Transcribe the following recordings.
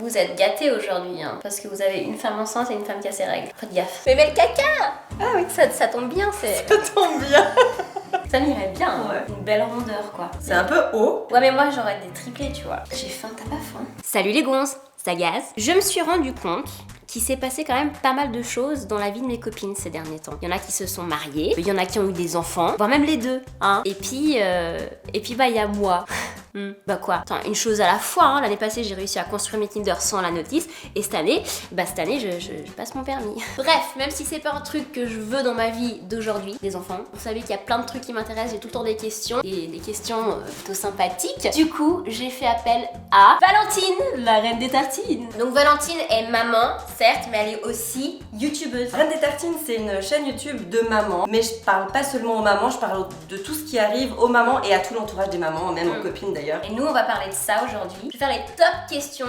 Vous êtes gâtés aujourd'hui, hein, parce que vous avez une femme enceinte et une femme qui a ses règles. Faites gaffe. Mais le caca. Ah oui, ça tombe bien, c'est... Ça tombe bien. Ça m'irait bien, hein. Ouais. Une belle rondeur, quoi. C'est un peu haut. Ouais, mais moi, j'aurais des triplés, tu vois. J'ai faim, t'as pas faim? Salut les gonzes, ça gaz. Je me suis rendu compte qu'il s'est passé quand même pas mal de choses dans la vie de mes copines ces derniers temps. Il y en a qui se sont mariées, il y en a qui ont eu des enfants, voire même les deux, hein. Et puis bah, il y a moi. Bah quoi? Attends, une chose à la fois, hein. L'année passée, j'ai réussi à construire mes Tinder sans la notice, et cette année, je passe mon permis. Bref, même si c'est pas un truc que je veux dans ma vie d'aujourd'hui, des enfants, vous savez qu'il y a plein de trucs qui m'intéressent, j'ai tout le temps des questions, et des questions plutôt sympathiques. Du coup, j'ai fait appel à Valentine, la reine des tartines. Donc Valentine est maman, certes, mais elle est aussi youtubeuse. Reine des tartines, c'est une chaîne YouTube de mamans, mais je parle pas seulement aux mamans, je parle de tout ce qui arrive aux mamans et à tout l'entourage des mamans, même aux copines d'ailleurs. Et nous, on va parler de ça aujourd'hui. Je vais faire les top questions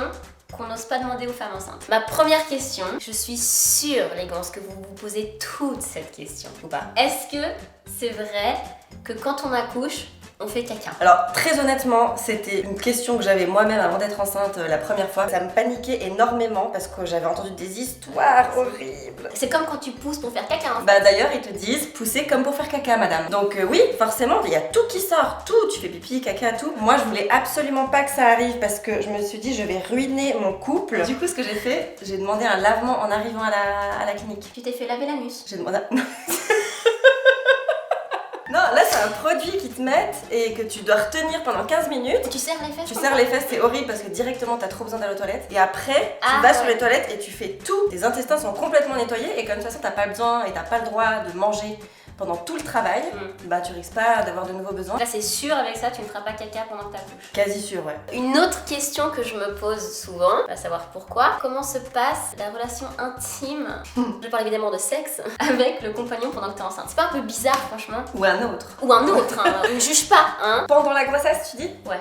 qu'on n'ose pas demander aux femmes enceintes. Ma première question, je suis sûre, les gars, que vous vous posez toute cette question, ou pas? Est-ce que c'est vrai que quand on accouche, on fait caca? Alors très honnêtement, c'était une question que j'avais moi-même avant d'être enceinte la première fois. Ça me paniquait énormément parce que j'avais entendu des histoires horribles. C'est comme quand tu pousses pour faire caca, hein. Bah d'ailleurs ils te disent pousser comme pour faire caca madame. Donc oui, forcément il y a tout qui sort, tout, tu fais pipi, caca, tout. Moi je voulais absolument pas que ça arrive parce que je me suis dit je vais ruiner mon couple. Du coup ce que j'ai fait, j'ai demandé un lavement en arrivant à la clinique. Tu t'es fait laver l'anus? J'ai demandé Non, là c'est un produit qui te mettent et que tu dois retenir pendant 15 minutes. Tu serres les fesses? Tu serres les fesses, c'est horrible parce que directement t'as trop besoin d'aller aux toilettes. Et après, tu Ah, vas ouais. sur les toilettes et tu fais tout. Tes intestins sont complètement nettoyés et comme de toute façon t'as pas besoin et t'as pas le droit de manger pendant tout le travail, bah tu risques pas d'avoir de nouveaux besoins. Là, c'est sûr, avec ça, tu ne feras pas caca pendant que t'accouches. Quasi sûr, ouais. Une autre question que je me pose souvent, à savoir pourquoi, comment se passe la relation intime, je parle évidemment de sexe, avec le compagnon pendant que t'es enceinte? C'est pas un peu bizarre, franchement? Ou un autre. Ou un autre, hein, on ne juge pas, hein? Pendant la grossesse, tu dis? Ouais.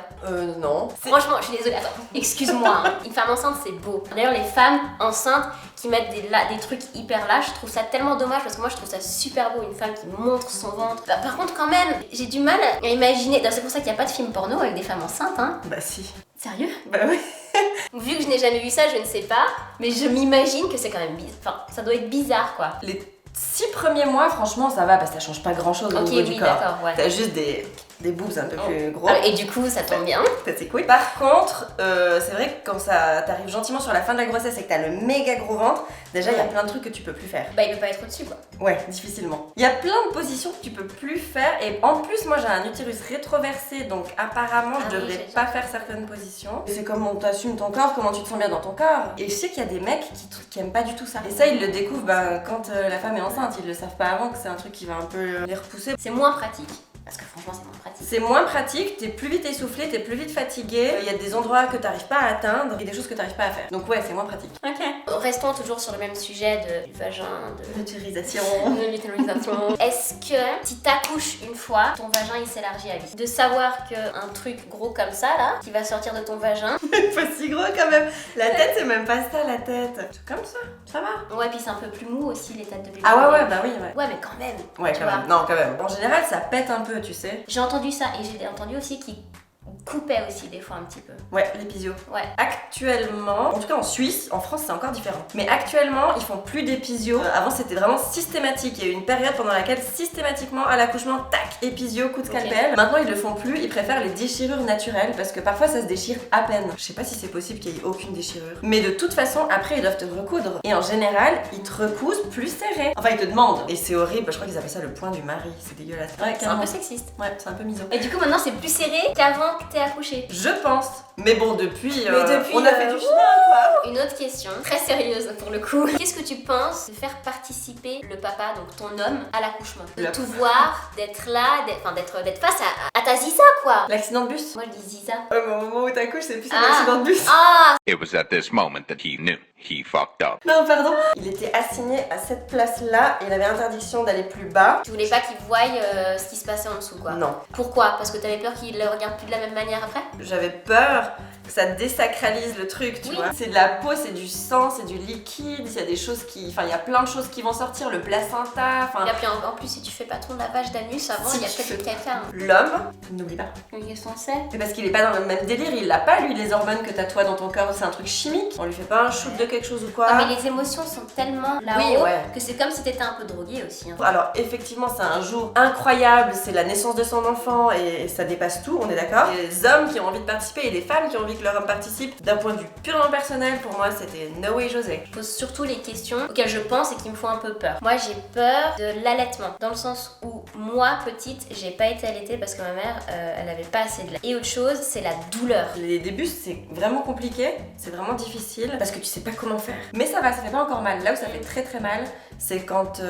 Non. Franchement, je suis désolée, attends, excuse-moi, hein. Une femme enceinte, c'est beau. D'ailleurs, les femmes enceintes qui mettent des trucs hyper lâches, je trouve ça tellement dommage parce que moi, je trouve ça super beau, une femme qui montre son ventre. Bah, par contre, quand même, j'ai du mal à imaginer. D'ailleurs, c'est pour ça qu'il n'y a pas de film porno avec des femmes enceintes, hein. Bah si. Sérieux? Bah oui. Vu que je n'ai jamais vu ça, je ne sais pas, mais je m'imagine que c'est quand même bizarre. Enfin, ça doit être bizarre, quoi. Les 6 premiers mois, franchement, ça va parce que ça change pas grand chose au niveau du corps. D'accord, ouais. T'as juste des boobs un peu plus gros. Et du coup, ça tombe bien. Ça c'est cool. Par contre, c'est vrai que quand ça t'arrive gentiment sur la fin de la grossesse et que t'as le méga gros ventre, déjà il y a plein de trucs que tu peux plus faire. Bah, il peut pas être au-dessus, quoi. Ouais, difficilement. Il y a plein de positions que tu peux plus faire et en plus moi j'ai un utérus rétroversé donc apparemment je devrais pas faire certaines positions. C'est comment t'assumes ton corps, comment tu te sens bien dans ton corps. Et je sais qu'il y a des mecs qui aiment pas du tout ça. Et ça ils le découvrent quand la femme est enceinte, ils le savent pas avant que c'est un truc qui va un peu les repousser. C'est moins pratique. Parce que franchement, c'est moins pratique. C'est moins pratique, t'es plus vite essoufflé, t'es plus vite fatigué, il y a des endroits que t'arrives pas à atteindre et des choses que t'arrives pas à faire. Donc ouais, c'est moins pratique. Ok. Restons toujours sur le même sujet du vagin, de L'utilisation. l'utilisation. Est-ce que si t'accouches une fois, ton vagin il s'élargit à vie? De savoir qu'un truc gros comme ça là, qui va sortir de ton vagin. Pas si gros quand même. La tête c'est même pas ça la tête. C'est comme ça va. Ouais, puis c'est un peu plus mou aussi les têtes de bébé. Ah ouais, bah oui, ouais. Ouais, mais quand même. Ouais, tu quand vois. même. Non, quand même. En général, ça pète un peu, tu sais. J'ai entendu ça et j'ai entendu aussi qu'il coupait aussi des fois un petit peu. Ouais, l'épisio. Ouais. Actuellement, en tout cas en Suisse, en France c'est encore différent. Mais actuellement, ils font plus d'épisio. Avant c'était vraiment systématique. Il y a eu une période pendant laquelle systématiquement à l'accouchement, tac, épisio, coup de scalpel. Maintenant ils le font plus, ils préfèrent les déchirures naturelles parce que parfois ça se déchire à peine. Je sais pas si c'est possible qu'il y ait aucune déchirure. Mais de toute façon, après ils doivent te recoudre. Et en général, ils te recousent plus serré. Enfin, ils te demandent. Et c'est horrible, je crois qu'ils appellent ça le point du mari. C'est dégueulasse. Ouais, C'est un peu sexiste. Ouais, c'est un peu miso. Et du coup, maintenant c'est plus serré qu'avant que t'aies accouché. Je pense. Mais bon, depuis, depuis, on a fait du chemin, quoi. Une autre question, très sérieuse pour le coup. Qu'est-ce que tu penses de faire participer le papa, donc ton homme, à l'accouchement? De tout voir, d'être là, d'être face à ta ziza, quoi. L'accident de bus. Moi je dis ziza. Au moment où t'accouches, c'est plus un accident de bus. Ah! It was at this moment that he knew he fucked up. Non, pardon. Il était assigné à cette place-là et il avait interdiction d'aller plus bas. Tu voulais pas qu'il voie ce qui se passait en dessous, quoi. Non. Pourquoi? Parce que t'avais peur qu'il le regarde plus de la même manière après? J'avais peur Ça désacralise le truc, tu Oui. vois. C'est de la peau, c'est du sang, c'est du liquide, il y a des choses qui... Enfin, il y a plein de choses qui vont sortir, le placenta, enfin... Et puis en plus, si tu fais pas ton lavage d'anus avant, il y a peut-être quelqu'un. L'homme, n'oublie pas. Qu'est-ce qu'on sait? C'est parce qu'il est pas dans le même délire, il a pas lui les hormones que t'as toi dans ton corps, c'est un truc chimique. On lui fait pas un shoot de quelque chose ou quoi. Ah, mais les émotions sont tellement là-haut Oui, ouais. que c'est comme si t'étais un peu drogué aussi. Hein. Alors effectivement c'est un jour incroyable, c'est la naissance de son enfant et ça dépasse tout, on est d'accord. Et les hommes qui ont envie de participer et les femmes qui ont envie que leur homme participe, d'un point de vue purement personnel, pour moi c'était no way José. Je pose surtout les questions auxquelles je pense et qui me font un peu peur. Moi j'ai peur de l'allaitement, dans le sens où moi petite j'ai pas été allaitée parce que ma mère elle avait pas assez de lait. Et autre chose c'est la douleur. Les débuts c'est vraiment compliqué, c'est vraiment difficile parce que tu sais pas comment faire. Mais ça va, ça fait pas encore mal. Là où ça fait très très mal, c'est quand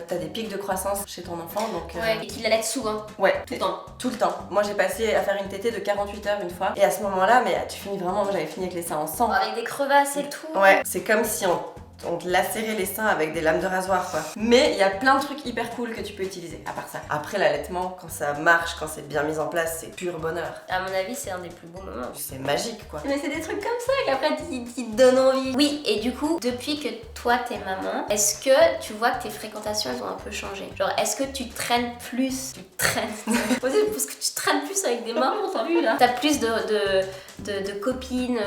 t'as des pics de croissance chez ton enfant, donc... Ouais, et qu'il l'allaite souvent. Ouais, Tout le temps. tout le temps. Moi j'ai passé à faire une tétée de 48 heures une fois, et à ce moment-là, mais tu finis vraiment, moi j'avais fini avec les seins en sang. Avec des crevasses et tout. Ouais, c'est comme si on te lacérait les seins avec des lames de rasoir quoi. Mais il y a plein de trucs hyper cool que tu peux utiliser à part ça. Après l'allaitement, quand ça marche, quand c'est bien mis en place, c'est pur bonheur. À mon avis c'est un des plus beaux moments. C'est magique quoi. Mais c'est des trucs comme ça qu'après qui te donnent envie. Oui, et du coup, depuis que toi t'es maman, est-ce que tu vois que tes fréquentations elles ont un peu changé? Genre, est-ce que tu traînes plus? Tu traînes parce que tu traînes plus avec des mamans, t'as vu là? T'as plus de copines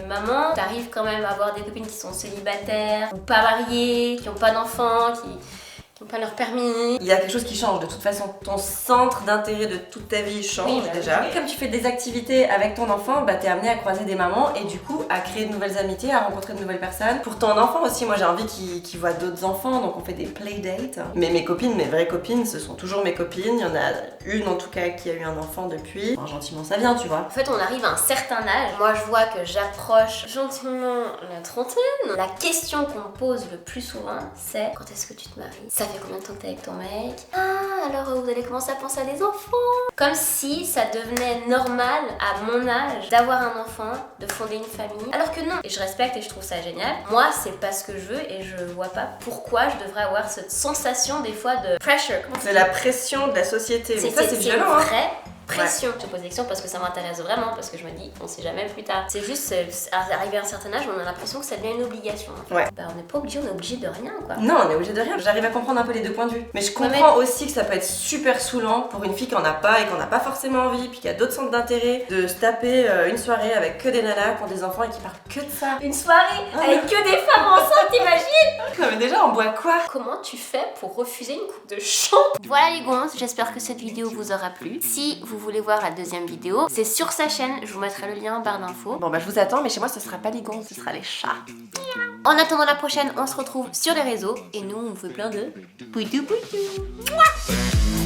mamans, t'arrives quand même à avoir des copines qui sont célibataires ou pas mariées, qui ont pas d'enfants, qui n'ont pas leur permis. Il y a quelque chose qui change de toute façon. Ton centre d'intérêt de toute ta vie change Oui, déjà. Et comme tu fais des activités avec ton enfant, bah t'es amené à croiser des mamans et du coup à créer de nouvelles amitiés, à rencontrer de nouvelles personnes. Pour ton enfant aussi, moi j'ai envie qu'il voit d'autres enfants, donc on fait des playdates. Mais mes copines, mes vraies copines, ce sont toujours mes copines. Il y en a une en tout cas qui a eu un enfant depuis. Enfin, gentiment ça vient, tu vois. En fait, on arrive à un certain âge. Moi, je vois que j'approche gentiment la trentaine. La question qu'on me pose le plus souvent, c'est quand est-ce que tu te maries? Ça fait combien de temps que t'es avec ton mec? Ah, alors vous allez commencer à penser à des enfants. Comme si ça devenait normal à mon âge d'avoir un enfant, de fonder une famille. Alors que non. Et je respecte et je trouve ça génial. Moi, c'est pas ce que je veux et je vois pas pourquoi je devrais avoir cette sensation des fois de pressure. C'est la pression de la société. Mais ça c'est une violent. Hein. vraie pression. Je te pose des questions parce que ça m'intéresse vraiment, parce que je me dis, on sait jamais plus tard. C'est juste, arrivé à un certain âge, on a l'impression que ça devient une obligation. En fait. Ouais. Bah, on n'est pas obligé, on est obligé de rien, quoi. Non, on est obligé de rien. J'arrive à comprendre un peu les deux points de vue. Mais je comprends aussi que ça peut être super saoulant pour une fille qui en a pas et qu'on n'a pas forcément envie, puis qui a d'autres centres d'intérêt, de se taper une soirée avec que des nanas qui ont des enfants et qui parlent que de ça. Une soirée avec que des femmes enceintes, t'imagines? Non mais déjà, on boit quoi? Comment tu fais pour refuser une coupe de champ? Voilà les gonzes, j'espère que cette vidéo vous aura plu. Si vous voulez voir la deuxième vidéo, c'est sur sa chaîne, je vous mettrai le lien en barre d'infos. Bon bah je vous attends, mais chez moi ce sera pas les gonzes, ce sera les chats. En attendant la prochaine, on se retrouve sur les réseaux et nous on vous fait plein de poutou poutou. Mouah.